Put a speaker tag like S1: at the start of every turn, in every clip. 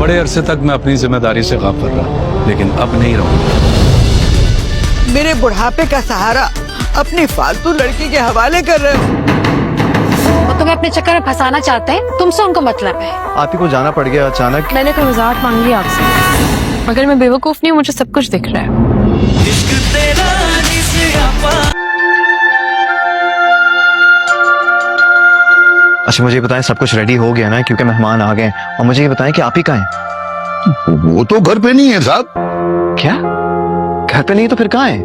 S1: बड़े अरसे तक मैं अपनी जिम्मेदारी से गाफिल रहा, लेकिन अब नहीं रहूंगा।
S2: मेरे बुढ़ापे का सहारा अपनी फालतू लड़की के हवाले कर रहे हो।
S3: वो तुम्हें अपने चक्कर में फंसाना चाहते हैं, तुमसे उनको मतलब है।
S4: आप ही को जाना पड़ गया अचानक।
S3: मैंने कोई वजाहत मांग ली आपसे, मगर मैं बेवकूफ नहीं हूँ, मुझे सब कुछ दिख रहा है।
S4: अच्छा मुझे ये बताएं, सब कुछ रेडी हो गया ना, क्योंकि मेहमान आ गए हैं। और मुझे ये बताएं कि आप ही कहाँ हैं?
S5: वो तो घर पे नहीं है साहब।
S4: क्या घर पे नहीं तो फिर कहाँ है?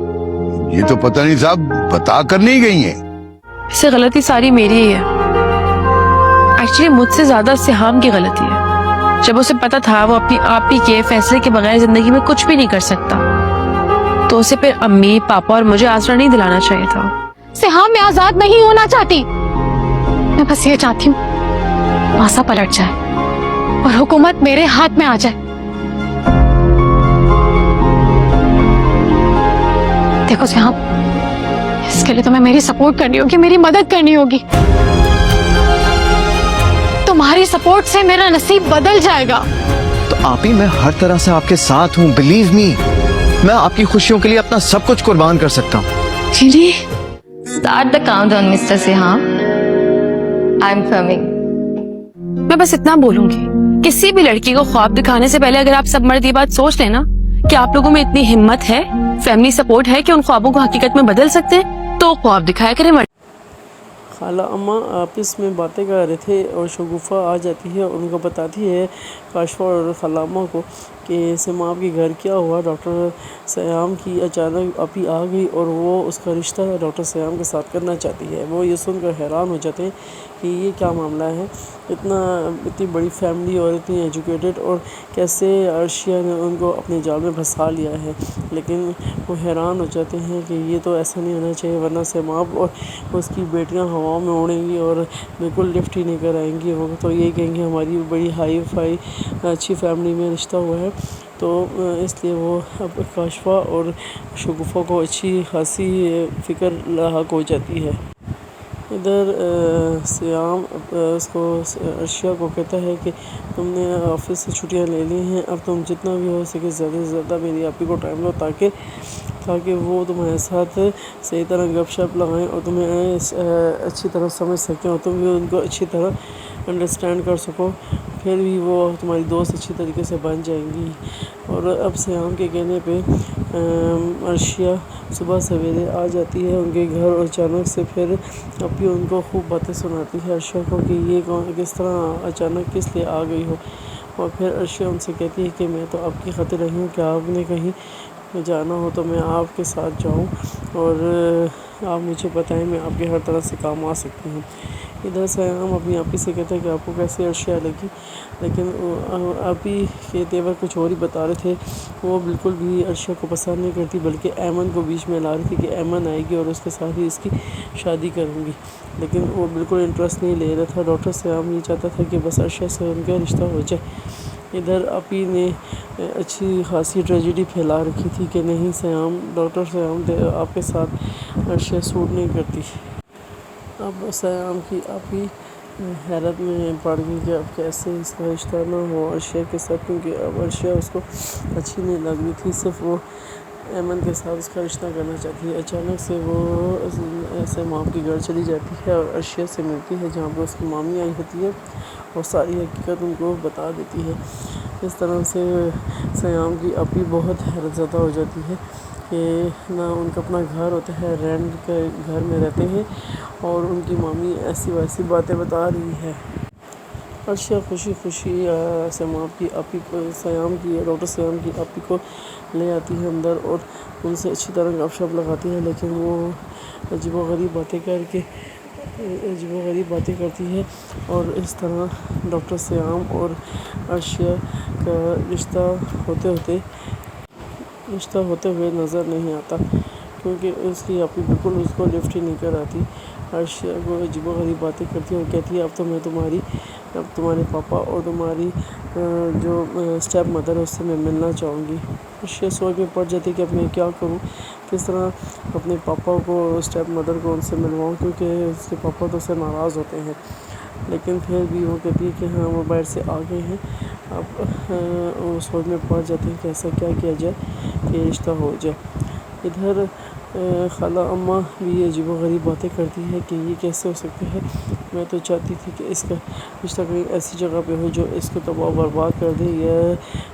S5: ये तो पता नहीं साहब, बता कर नहीं गई है।
S3: इससे गलती सारी मेरी ही है। एक्चुअली मुझसे ज्यादा सिहाम की गलती है। जब उसे पता था वो अपनी आप ही के फैसले के बगैर जिंदगी में कुछ भी नहीं कर सकता, तो उसे फिर अम्मी पापा और मुझे आसरा नहीं दिलाना चाहिए था। सिहाम मैं आजाद नहीं होना चाहती, मैं बस ये चाहती हूँ मासा पलट जाए और हुकूमत मेरे हाथ में आ जाए। देखो सिहाम, इसके लिए तुम्हें मेरी सपोर्ट करनी होगी, मेरी मदद करनी होगी। तुम्हारी सपोर्ट से मेरा नसीब बदल जाएगा।
S4: तो आप ही, मैं हर तरह से आपके साथ हूँ, बिलीव मी। मैं आपकी खुशियों के लिए अपना सब कुछ कुर्बान कर सकता हूँ।
S3: चीनी,
S6: Start the countdown, Mr. Siham. I'm coming.
S3: मैं बस इतना बोलूंगी, किसी भी लड़की को ख्वाब दिखाने से पहले अगर आप सब मर्द ये बात सोच लेना कि आप लोगों में इतनी हिम्मत है, फैमिली सपोर्ट है कि उन ख्वाबों को हकीकत में बदल सकते हैं, तो ख्वाब दिखाया करें।
S7: खाला अम्मा आपस में बातें कर रहे थे और शगुफ़ा आ जाती है और उनको बताती है काशफा और खाला अम्मा को कि सिमाम के घर क्या हुआ। डॉक्टर सयाम की अचानक अपी आ गई और वो उसका रिश्ता डॉक्टर सयाम के साथ करना चाहती है। वो ये सुनकर हैरान हो जाते हैं कि ये क्या मामला है, इतनी बड़ी फैमिली और इतनी एजुकेटेड, और कैसे अर्शिया ने उनको अपने जाल में फंसा लिया है। लेकिन वो हैरान हो जाते हैं कि ये तो ऐसा नहीं होना चाहिए, वरना सिमाम और उसकी बेटियां हवाओं में उड़ेंगी और बिल्कुल लिफ्ट ही नहीं कराएंगी। वो तो ये कहेंगे हमारी बड़ी हाई फाई अच्छी फैमिली में रिश्ता हुआ है। तो इसलिए वो अब काशफा और शगुफ़ा को अच्छी खासी फ़िक्र लाहक हो जाती है। इधर सियाम उसको अर्शिया को कहता है कि तुमने ऑफिस से छुट्टियां ले ली हैं, अब तुम जितना भी हो सके ज़्यादा से ज़्यादा मेरी आपी को टाइम दो, ताकि वो तुम्हारे साथ सही तरह गपशप लगाएं और तुम्हें अच्छी तरह समझ सकें और तुम भी उनको अच्छी तरह अंडरस्टैंड कर सको। फिर भी वो तुम्हारी दोस्त अच्छी तरीके से बन जाएंगी। और अब सियाम के कहने पे अर्शिया सुबह सवेरे आ जाती है उनके घर और अचानक से फिर अपनी उनको खूब बातें सुनाती है अर्शिया को कि ये किस तरह अचानक किस लिए आ गई हो। और फिर अर्शिया उनसे कहती है कि मैं तो आपकी खातिर रही हूँ कि आपने कहीं जाना हो तो मैं आपके साथ जाऊँ और आप मुझे बताएं, मैं आपके हर तरह से काम आ सकती हूँ। इधर से हम अपनी आपी से कहते हैं कि आपको कैसे अर्शिया लगी, लेकिन आपी के तेवर कुछ और ही बता रहे थे। वो बिल्कुल भी अर्शिया को पसंद नहीं करती, बल्कि ऐमन को बीच में ला रही थी कि ऐमन आएगी और उसके साथ ही इसकी शादी करूँगी। लेकिन वो बिल्कुल इंटरेस्ट नहीं ले रहा था। डॉक्टर सयाम ये चाहता था कि बस अर्शिया से उनका रिश्ता हो जाए। इधर अपी ने अच्छी खासी ट्रेजेडी फैला रखी थी कि नहीं सयाम, डॉक्टर सयाम आपके साथ अर्शिया सूट नहीं करती। अब सयाम की अपी हैरत में पड़ गई कि अब कैसे इसका रिश्ता ना हो अर्शिया के साथ, क्योंकि अब अर्शिया उसको अच्छी नहीं लग रही थी, सिर्फ वो ऐमन के साथ उसका रिश्ता करना चाहती है। अचानक से वो ऐसे माँ के घर चली जाती है और अर्शिया से मिलती है, जहाँ पर उसकी मामी आई होती है और सारी हकीकत उनको बता देती है। इस तरह से सयाम की अपी बहुत हैरत ज़दा हो जाती है कि ना उनका अपना घर होता है, रेंट के घर में रहते हैं और उनकी मामी ऐसी वैसी बातें बता रही है। अर्शिया खुशी खुशी सयाम की अपी को डॉक्टर सयाम की अपी को ले आती है अंदर और उनसे अच्छी तरह गपशप लगाती है, लेकिन वो अजीबोगरीब बातें करती है और इस तरह डॉक्टर सयाम और अर्शिया का रिश्ता होते हुए नज़र नहीं आता, क्योंकि उसकी अपी बिल्कुल उसको लिफ्ट ही नहीं कराती। अर्शिया को अजीबोगरीब बातें करती है और कहती है अब तुम्हारे पापा और तुम्हारी जो स्टेप मदर है उससे मैं मिलना चाहूँगी। अर्शिया सोच में पड़ जाती है कि अब मैं क्या करूँ, किस तरह अपने पापा को स्टेप मदर को उनसे मिलवाऊँ, क्योंकि उसके पापा तो उससे नाराज़ होते हैं। لیکن پھر بھی وہ کہتی ہے کہ ہاں وہ باہر سے آ گئے ہیں. اب وہ سوچ میں پڑ جاتے ہیں کہ ایسا کیا کیا جائے کہ رشتہ ہو جائے. ادھر خالہ اماں بھی عجیب و غریب باتیں کرتی ہے کہ یہ کیسے ہو سکتا ہے. میں تو چاہتی تھی کہ اس کا رشتہ کہیں ایسی جگہ پہ ہو جو اس کو تباہ و برباد کر دے یا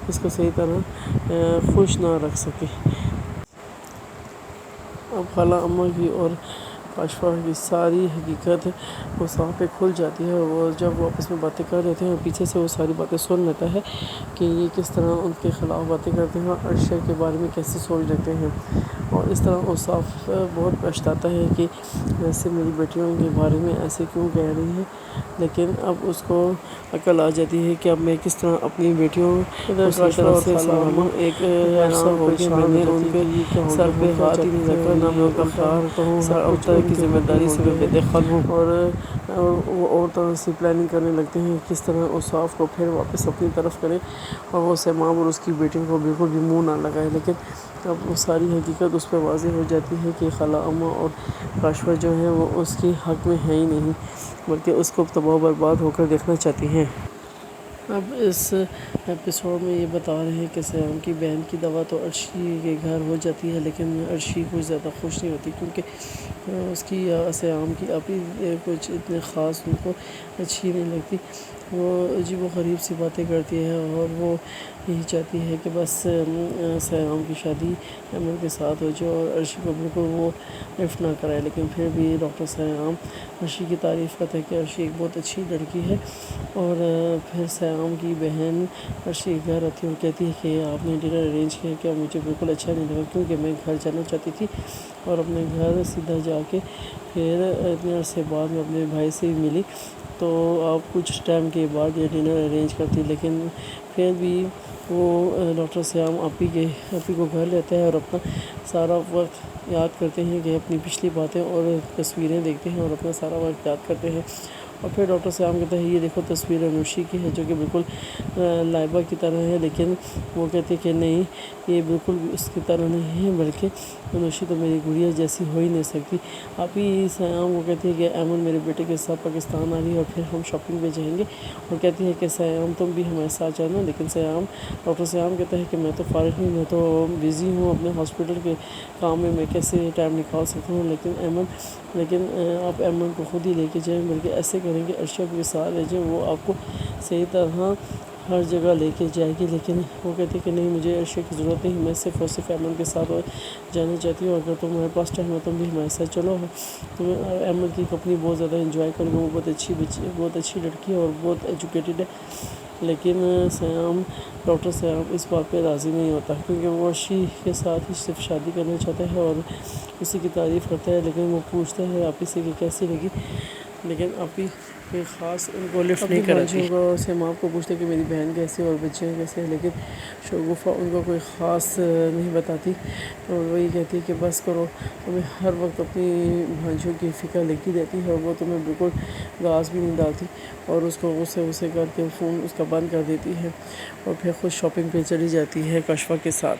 S7: اس کو صحیح طرح خوش نہ رکھ سکے. اب خالہ اماں کی اور کاشفا کی ساری حقیقت وہ صاحب پہ کھل جاتی ہے. وہ جب وہ آپس میں باتیں کر رہتے ہیں اور پیچھے سے وہ ساری باتیں سن لیتا ہے کہ یہ کس طرح ان کے خلاف باتیں کرتے ہیں اور عرشہ کے بارے میں کیسے سوچ رکھتے ہیں. اور اس طرح وہ صاحب بہت پچھتاتا ہے کہ ایسے میری بیٹیوں کے بارے میں ایسے کیوں کہہ رہی ہے. لیکن اب اس کو عقل آ جاتی ہے کہ اب میں کس طرح اپنی بیٹیوں طرح سے سنبھالوں. ایک عرصہ ہو گیا میں نے ان کے سر پہ ہاتھ ہی نہیں رکھا، نہ میں ان کا خیال کروں، ہر طرح کی ذمہ داری سے میں بے دخل ہوں. اور وہ اور طرح سے پلاننگ کرنے لگتے ہیں کس طرح اس صاحب کو پھر واپس اپنی طرف کریں اور وہ سیماب اور اس کی بیٹیوں کو بالکل بھی منہ نہ لگائے. لیکن اب وہ ساری حقیقت اس پہ واضح ہو جاتی ہے کہ خالہ اماں اور کاشفا جو ہے وہ اس کی حق میں ہے ہی نہیں، بلکہ اس کو تباہ و برباد ہو کر دیکھنا چاہتی ہیں. اب اس ایپیسوڈ میں یہ بتا رہے ہیں کہ سیام کی بہن کی دوا تو عرشی کے گھر ہو جاتی ہے، لیکن عرشی کچھ زیادہ خوش نہیں ہوتی کیونکہ اس کی یا سیام کی ابھی کچھ اتنے خاص ان کو اچھی نہیں لگتی. وہ عجیب و غریب سی باتیں کرتی ہے اور وہ یہی چاہتی ہے کہ بس سیام کی شادی ایمن کے ساتھ ہو جائے اور عرشی کو بالکل وہ لفٹ نہ کرائے. لیکن پھر بھی ڈاکٹر سیام عرشی کی تعریف کرتا ہے کہ عرشی ایک بہت اچھی لڑکی ہے. اور پھر سیام کی بہن عرشی کے گھر آتی ہے اور کہتی ہے کہ آپ نے ڈنر ارینج کیا کیا؟ مجھے بالکل اچھا نہیں لگا کیونکہ میں گھر جانا چاہتی تھی اور اپنے گھر سیدھا جا کے پھر اتنے عرصے بعد میں اپنے بھائی سے بھی ملی تو آپ کچھ ٹائم کے بعد یہ ڈنر ارینج کرتی. لیکن پھر بھی وہ ڈاکٹر سیام آپی کو گھر لیتا ہے اور اپنا سارا وقت یاد کرتے ہیں کہ اپنی پچھلی باتیں اور تصویریں دیکھتے ہیں اور اپنا سارا وقت یاد کرتے ہیں. اور پھر ڈاکٹر سیام کہتا ہے یہ دیکھو تصویر انوشی کی ہے جو کہ بالکل لائبہ کی طرح ہے. لیکن وہ کہتے کہ نہیں یہ بالکل اس کی طرح نہیں ہے بلکہ انوشی تو میری گڑیا جیسی ہو ہی نہیں سکتی. آپ ہی سیام وہ کہتی ہے کہ ایمن میرے بیٹے کے ساتھ پاکستان آ رہی ہے اور پھر ہم شاپنگ پہ جائیں گے. اور کہتی ہے کہ سیام تم بھی ہمارے ساتھ جانا. لیکن ڈاکٹر سیام کہتا ہے کہ میں تو فارغ ہوں، میں تو بزی ہوں اپنے ہاسپٹل کے کام میں کیسے ٹائم نکال سکتا ہوں. لیکن آپ ایمن کو خود ہی لے کے جائیں، بلکہ ایسے کریں کہ عرشہ کے ساتھ لے جائیں، وہ آپ کو صحیح طرح ہر جگہ لے کے جائے گی. لیکن وہ کہتے کہ نہیں مجھے عرشہ کی ضرورت نہیں، میں صرف اور صرف ایمن کے ساتھ جانا چاہتی ہوں. اگر تمہارے پاس ٹائم ہے تم بھی ہمارے ساتھ چلو. تمہیں ایمن کی کمپنی بہت زیادہ انجوائے کروں گا، وہ بہت اچھی لڑکی ہے اور بہت ایجوکیٹڈ ہے. لیکن ڈاکٹر سیام اس بات پہ راضی نہیں ہوتا کیونکہ وہ عرشی کے ساتھ ہی صرف شادی کرنا چاہتا ہے اور اسی کی تعریف کرتا ہے. لیکن وہ پوچھتا ہے آپی سے کہ کیسی لگی، لیکن آپی کوئی خاص ان کو لفٹ نہیں کراتی. سیماب کو پوچھتے کہ میری بہن کیسے اور بچے کیسے ہیں، لیکن شگوفہ ان کو کوئی خاص نہیں بتاتی. اور وہی کہتی ہے کہ بس کرو، تمہیں ہر وقت اپنی بھانجیوں کی فکر لگی رہتی ہے اور وہ تمہیں بالکل گھاس بھی نہیں ڈالتی. اور اس کو غصے کر کے فون اس کا بند کر دیتی ہے اور پھر خود شاپنگ پہ چلی جاتی ہے کاشفا کے ساتھ.